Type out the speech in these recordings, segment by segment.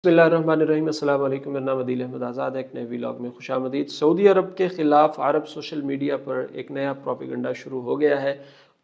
बिस्मिल्लाहिर्रहमानिर्रहीम। अस्सलाम वालेकुम। मेरा नाम अदील अहमद आज़ाद है। एक नए व्लॉग में खुशामदीद। सऊदी अरब के ख़िलाफ़ अरब सोशल मीडिया पर एक नया प्रोपेगेंडा शुरू हो गया है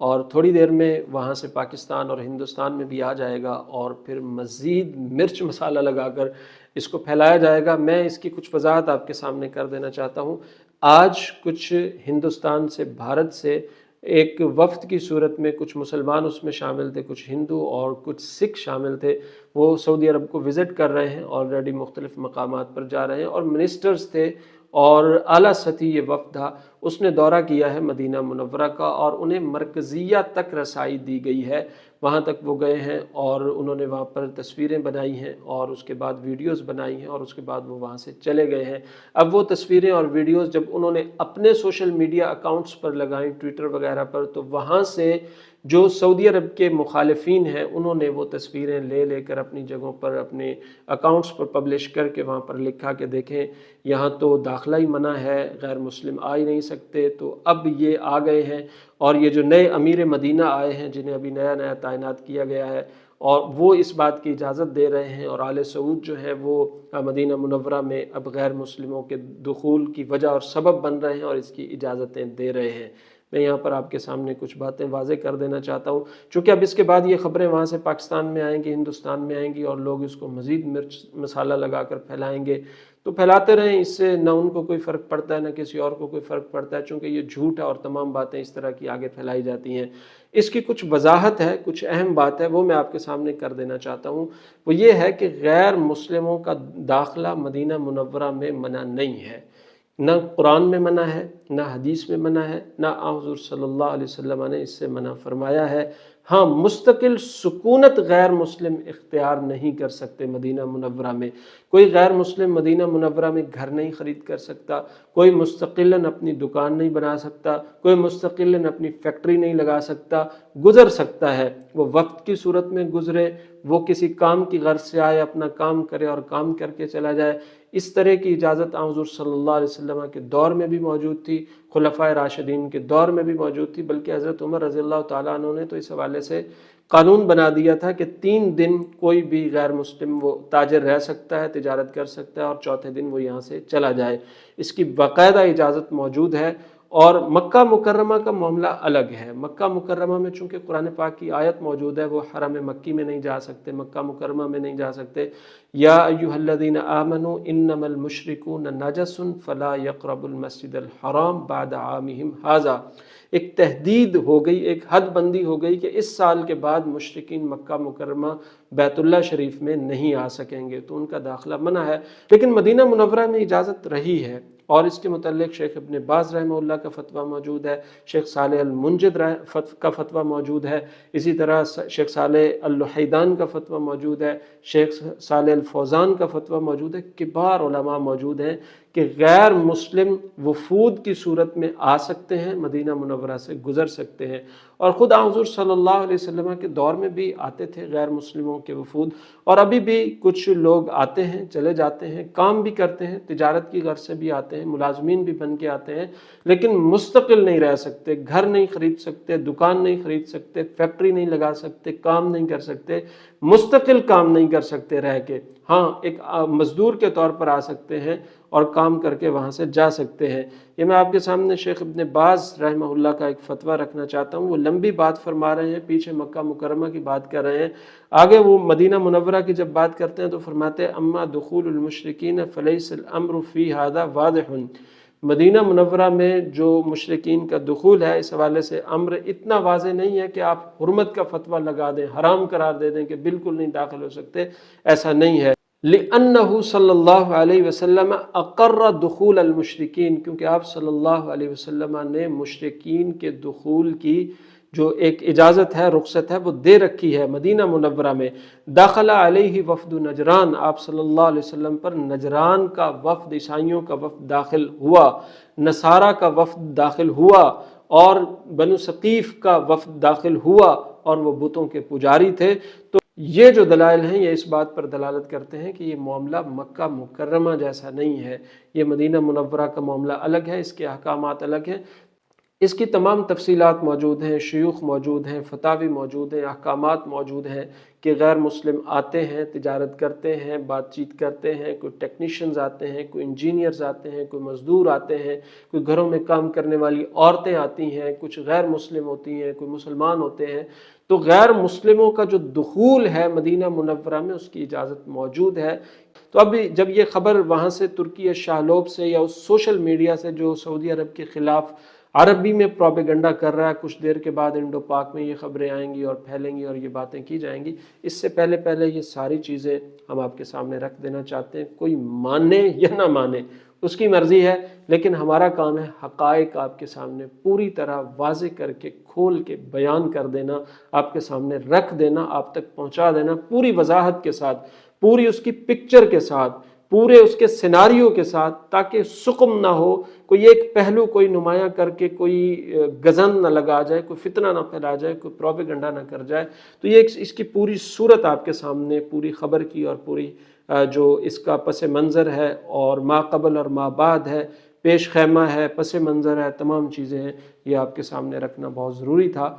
और थोड़ी देर में वहाँ से पाकिस्तान और हिंदुस्तान में भी आ जाएगा और फिर मज़ीद मिर्च मसाला लगाकर इसको फैलाया जाएगा। मैं इसकी कुछ वज़ाहत आपके सामने कर देना चाहता हूँ। आज कुछ हिंदुस्तान से, भारत से एक वफ़द की सूरत में कुछ मुसलमान उसमें शामिल थे, कुछ हिंदू और कुछ सिख शामिल थे। वो सऊदी अरब को विज़िट कर रहे हैं, ऑलरेडी मुख्तलिफ़ मकामात पर जा रहे हैं और मिनिस्टर्स थे और आला सतही ये वफ़द था। उसने दौरा किया है मदीना मुनव्वरा का और उन्हें मरकज़िया तक रसाई दी गई है। वहाँ तक वो गए हैं और उन्होंने वहाँ पर तस्वीरें बनाई हैं और उसके बाद वीडियोज़ बनाई हैं और उसके बाद वो वहाँ से चले गए हैं। अब वो तस्वीरें और वीडियोज़ जब उन्होंने अपने सोशल मीडिया अकाउंट्स पर लगाई, ट्विटर वगैरह पर, तो वहाँ से जो सऊदी अरब के मुखालिफिन हैं उन्होंने वो तस्वीरें ले लेकर अपनी जगहों पर, अपने अकाउंट्स पर पब्लिश करके वहाँ पर लिखा कि देखें यहाँ तो दाखिला ही मना है, गैर मुस्लिम आ ही नहीं सकते। तो अब ये आ गए हैं और ये जो नए अमीर मदीना आए हैं जिन्हें अभी नया नया तैनात किया गया है और वो इस बात की इजाज़त दे रहे हैं और आले सऊद जो है वो मदीना मुनव्वरा में अब गैर मुस्लिमों के दुखूल की वजह और सबब बन रहे हैं और इसकी इजाज़तें दे रहे हैं। मैं यहाँ पर आपके सामने कुछ बातें वाज़ेह कर देना चाहता हूँ, चूँकि अब इसके बाद ये ख़बरें वहाँ से पाकिस्तान में आएंगी, हिंदुस्तान में आएंगी और लोग इसको मज़ीद मिर्च मसाला लगा कर फैलाएँगे। तो फैलाते रहें, इससे न उनको कोई फ़र्क पड़ता है न किसी और को कोई फ़र्क पड़ता है, चूँकि ये झूठ है और तमाम बातें इस तरह की आगे फैलाई जाती हैं। इसकी कुछ वजाहत है, कुछ अहम बात है, वो मैं आपके सामने कर देना चाहता हूँ। वो ये है कि गैर मुस्लिमों का दाखिला मदीना मुनव्वरा में मना नहीं है, न कुरान में मना है, न हदीस में मना है, न हुज़ूर सल्लल्लाहु अलैहि वसल्लम ने इससे मना फरमाया है। हाँ, मुस्तकिल सुकूनत गैर मुस्लिम इख्तियार नहीं कर सकते मदीना मुनव्वरा में। कोई गैर मुस्लिम मदीना मुनव्वरा में घर नहीं ख़रीद कर सकता, कोई मुस्तकिलन अपनी दुकान नहीं बना सकता, कोई मुस्तकिलन अपनी फैक्ट्री नहीं लगा सकता। गुज़र सकता है, वो वक्त की सूरत में गुज़रे, वो किसी काम की गर्ज से आए, अपना काम करे और काम करके चला जाए। इस तरह की इजाज़त हुज़ूर सल्लल्लाहु अलैहि वसल्लम के दौर में भी मौजूद थी, खुलफ़ाए राशिदीन के दौर में भी मौजूद थी, बल्कि हज़रत उमर रज़ियल्लाहु ताला अन्हु ने तो इस हवाले से कानून बना दिया था कि 3 दिन कोई भी गैर मुस्लिम वो ताजिर रह सकता है, तिजारत कर सकता है और चौथे दिन वो यहाँ से चला जाए। इसकी बाकायदा इजाज़त मौजूद है। और मक्का मुकर्रमा का मामला अलग है। मक्का मुकर्रमा में चूँकि कुरान पाक की आयत मौजूद है, वो हरम मक्की में नहीं जा सकते, मक्का मुकर्रमा में नहीं जा सकते। या अय्युहल्लज़ीना आमनू इन्नमल मुशरिकून नजसुन फला यक़रबुल मस्जिदल हराम बाद आमिहिम हाज़ा। एक तहदीद हो गई, एक हद बंदी हो गई कि इस साल के बाद मुशरिकीन मक्का मुकर्रमा बैतुल्लाह शरीफ में नहीं आ सकेंगे, तो उनका दाखिला मना है। लेकिन मदीना मुनव्वरा में इजाज़त रही है और इसके मुतल्लिक़ शेख इब्न बाज़ रहमहुल्लाह का फ़तवा मौजूद है, शेख सालेह अल मुंजिद का फ़तवा मौजूद है, इसी तरह शेख सालेह अल लुहैदान का फ़तवा मौजूद है, शेख सालेह अल फौज़ान का फ़तवा मौजूद है। किबार उलमा मौजूद हैं कि गैर मुस्लिम वफूद की सूरत में आ सकते हैं, मदीना मुनव्वरा से गुज़र सकते हैं। और ख़ुद हुज़ूर सल्लल्लाहु अलैहि वसल्लम के दौर में भी आते थे गैर मुस्लिमों के वफूद, और अभी भी कुछ लोग आते हैं, चले जाते हैं, काम भी करते हैं, तिजारत की गर्ज से भी आते हैं, मुलाजमीन भी बन के आते हैं, लेकिन मुस्तकिल नहीं रह सकते, घर नहीं ख़रीद सकते, दुकान नहीं ख़रीद सकते, फैक्ट्री नहीं लगा सकते, काम नहीं कर सकते, मुस्तकिल काम नहीं कर सकते रह के। हाँ, एक मज़दूर के तौर पर आ सकते हैं और काम करके वहाँ से जा सकते हैं। ये मैं आपके सामने शेख इब्न बाज़ रहमहुल्लाह का एक फ़तवा रखना चाहता हूँ। वो लंबी बात फरमा रहे हैं, पीछे मक्का मुकर्रमा की बात कर रहे हैं, आगे वो मदीना मुनव्वरा की जब बात करते हैं तो फरमाते हैं अम्मा दुखूलुल मुशरिकीन फलैसल अम्रु फ़ी हादा वाज़िहुन। मदीना मुनव्वरा में जो मुशरिकीन का दुखूल है, इस हवाले से अम्र इतना वाज़ेह नहीं है कि आप हुर्मत का फ़तवा लगा दें, हराम करार दे दें कि बिल्कुल नहीं दाखिल हो सकते, ऐसा नहीं है। लिअन्नहु सल्लल्लाहु अलैहि वसल्लम अक़र्र दुखूल अल मुशरिकीन, क्योंकि आप सल्लल्लाहु अलैहि वसल्लम ने मुशरिकीन के दुखूल की जो एक इजाज़त है, रुख़सत है, वो दे रखी है मदीना मुनव्वरा में। दाखला अलैहि वफ़द नजरान, आप सल्लल्लाहु अलैहि वसल्लम पर नजरान का वफ़द, ईसाइयों का वफ़द दाखिल हुआ, नसारा का वफ़द दाखिल हुआ और बनु सक़ीफ़ का वफ़द दाखिल हुआ और वो बुतों के पुजारी थे। तो ये जो दलाइल हैं ये इस बात पर दलालत करते हैं कि ये मामला मक्का मुकर्रमा जैसा नहीं है, ये मदीना मुनव्वरा का मामला अलग है, इसके अहकामात अलग हैं। اس کی تمام تفصیلات موجود ہیں، شیوخ موجود ہیں، فتاوی موجود ہیں، احکامات موجود ہیں کہ غیر مسلم آتے ہیں، تجارت کرتے ہیں، بات چیت کرتے ہیں، کوئی ٹیکنیشینز آتے ہیں، کوئی انجینئرز آتے ہیں، کوئی مزدور آتے ہیں، کوئی گھروں میں کام کرنے والی عورتیں آتی ہیں، کچھ غیر مسلم ہوتی ہیں، کوئی مسلمان ہوتے ہیں۔ تو غیر مسلموں کا جو دخول ہے مدینہ منورہ میں، اس کی اجازت موجود ہے۔ تو اب جب یہ خبر وہاں سے ترکی شاہلوب سے یا اس سوشل میڈیا سے جو سعودی عرب کے خلاف عربی میں پروپیگنڈا کر رہا ہے، کچھ دیر کے بعد انڈو پاک میں یہ خبریں آئیں گی اور پھیلیں گی اور یہ باتیں کی جائیں گی، اس سے پہلے یہ ساری چیزیں ہم آپ کے سامنے رکھ دینا چاہتے ہیں۔ کوئی مانے یا نہ مانے اس کی مرضی ہے، لیکن ہمارا کام ہے حقائق آپ کے سامنے پوری طرح واضح کر کے کھول کے بیان کر دینا، آپ کے سامنے رکھ دینا، آپ تک پہنچا دینا پوری وضاحت کے ساتھ، پوری اس کی پکچر کے ساتھ، پورے اس کے سیناریو کے ساتھ، تاکہ سقم نہ ہو، کوئی ایک پہلو کوئی نمایاں کر کے کوئی گزن نہ لگا جائے، کوئی فتنہ نہ پھیلا جائے، کوئی پروپیگنڈا نہ کر جائے۔ تو یہ اس کی پوری صورت آپ کے سامنے، پوری خبر کی اور پوری جو اس کا پس منظر ہے اور ما قبل اور ما بعد ہے، پیش خیمہ ہے، پس منظر ہے، تمام چیزیں ہیں، یہ آپ کے سامنے رکھنا بہت ضروری تھا۔